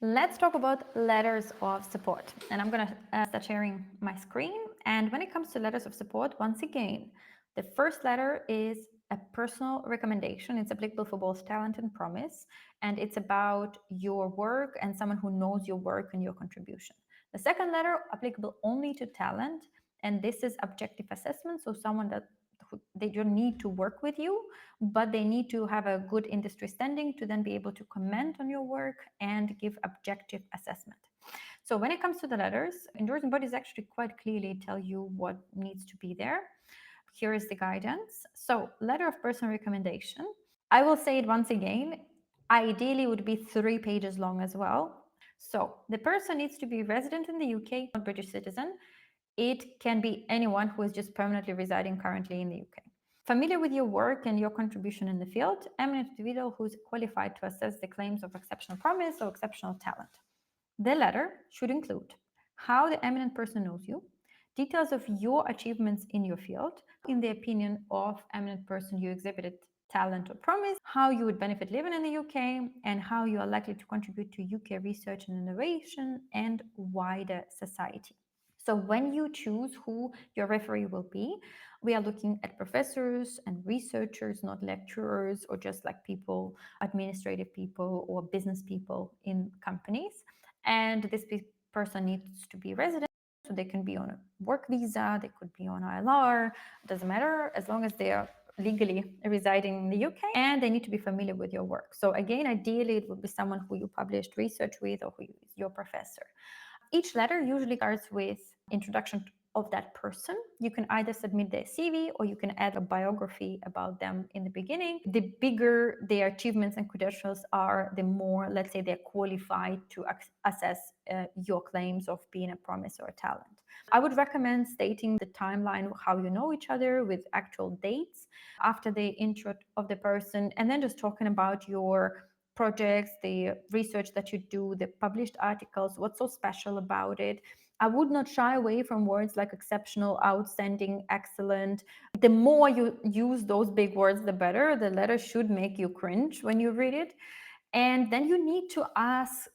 Let's talk about letters of support. And I'm going to start sharing my screen. And when it comes to letters of support, once again, the first letter is a personal recommendation. It's applicable for both talent and promise. And it's about your work and someone who knows your work and your contribution. The second letter, applicable only to talent. And this is objective assessment. So someone that they don't need to work with you, but they need to have a good industry standing to then be able to comment on your work and give objective assessment. So when it comes to the letters, endorsement bodies actually quite clearly tell you what needs to be there. Here is the guidance. So letter of personal recommendation. I will say it once again. Ideally, it would be 3 pages long as well. So the person needs to be resident in the UK, not British citizen. It can be anyone who is just permanently residing currently in the UK. Familiar with your work and your contribution in the field, eminent individual who is qualified to assess the claims of exceptional promise or exceptional talent. The letter should include how the eminent person knows you, details of your achievements in your field, in the opinion of eminent person you exhibited talent or promise, how you would benefit living in the UK, and how you are likely to contribute to UK research and innovation and wider society. So when you choose who your referee will be, we are looking at professors and researchers, not lecturers or just like people, administrative people or business people in companies. And this person needs to be resident, so they can be on a work visa, they could be on ILR, it doesn't matter, as long as they are legally residing in the UK, and they need to be familiar with your work. So again, ideally, it would be someone who you published research with or who is your professor. Each letter usually starts with introduction of that person. You can either submit their CV or you can add a biography about them in the beginning. The bigger their achievements and credentials are, the more, let's say, they're qualified to assess your claims of being a promise or a talent. I would recommend stating the timeline of how you know each other with actual dates after the intro of the person, and then just talking about your projects, the research that you do, the published articles, what's so special about it. I would not shy away from words like exceptional, outstanding, excellent. The more you use those big words, the better. The letter should make you cringe when you read it. And then you need to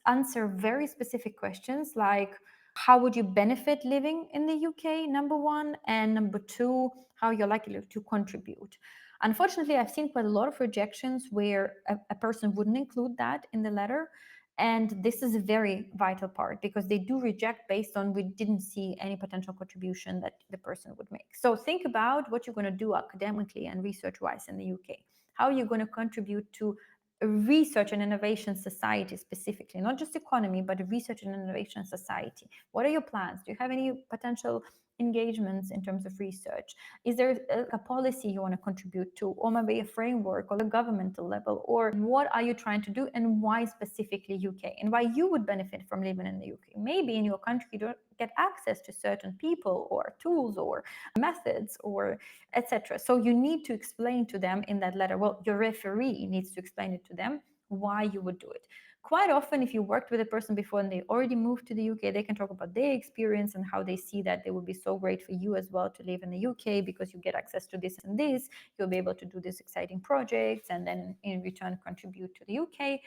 answer very specific questions like, how would you benefit living in the UK, number one, and number two, how you're likely to contribute. Unfortunately, I've seen quite a lot of rejections where a person wouldn't include that in the letter. And this is a very vital part because they do reject based on we didn't see any potential contribution that the person would make. So think about what you're going to do academically and research wise in the UK. How are you going to contribute to research and innovation society specifically, not just economy, but research and innovation society? What are your plans? Do you have any potential engagements in terms of research? Is there a policy you want to contribute to, or maybe a framework or a governmental level? Or what are you trying to do and why specifically UK and why you would benefit from living in the UK? Maybe in your country you don't get access to certain people or tools or methods or etc. So you need to explain to them in that letter. Well, your referee needs to explain it to them why you would do it. Quite often, if you worked with a person before and they already moved to the UK, they can talk about their experience and how they see that they would be so great for you as well to live in the UK because you get access to this and this. You'll be able to do these exciting projects and then in return contribute to the UK.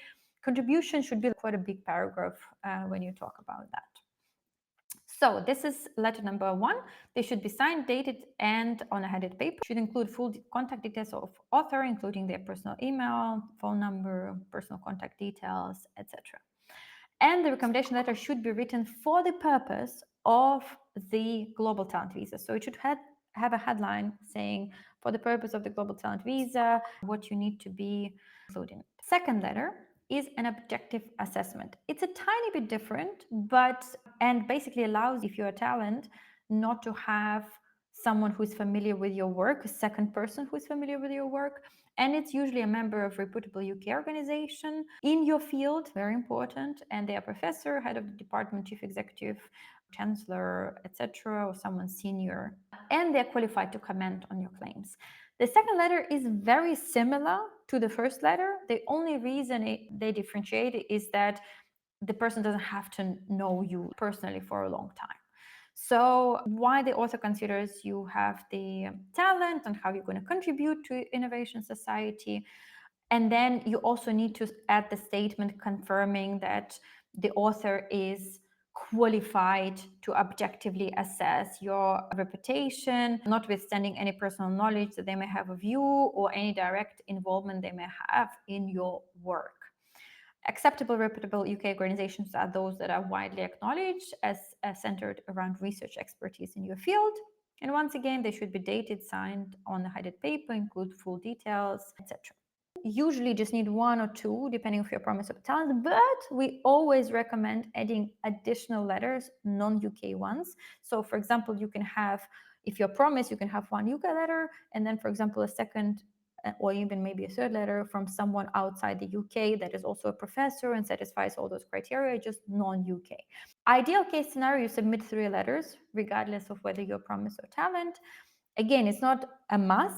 Contribution should be quite a big paragraph when you talk about that. So this is letter number one. They should be signed, dated, and on a headed paper. Should include full contact details of author, including their personal email, phone number, personal contact details, etc. And the recommendation letter should be written for the purpose of the global talent visa. So it should have a headline saying, for the purpose of the global talent visa, what you need to be including. Second letter is an objective assessment. It's a tiny bit different, and basically allows, if you're a talent, not to have someone who's familiar with your work, a second person who's familiar with your work. And it's usually a member of reputable UK organization in your field, very important, and they are professor, head of the department, chief executive, chancellor, etc., or someone senior, and they're qualified to comment on your claims. The second letter is very similar to the first letter. The only reason they differentiate is that the person doesn't have to know you personally for a long time. So why the author considers you have the talent and how you're going to contribute to innovation society. And then you also need to add the statement confirming that the author is qualified to objectively assess your reputation, notwithstanding any personal knowledge that they may have of you or any direct involvement they may have in your work. Acceptable, reputable UK organizations are those that are widely acknowledged as centered around research expertise in your field. And once again, they should be dated, signed on a headed paper, include full details, etc. Usually just need one or two, depending on your promise of talent, but we always recommend adding additional letters, non-UK ones. So for example, you can have, if you're promised, you can have one UK letter, and then for example, a second or even maybe a third letter from someone outside the UK that is also a professor and satisfies all those criteria, just non-UK. Ideal case scenario, you submit 3 letters, regardless of whether you're promised or talent. Again, it's not a must,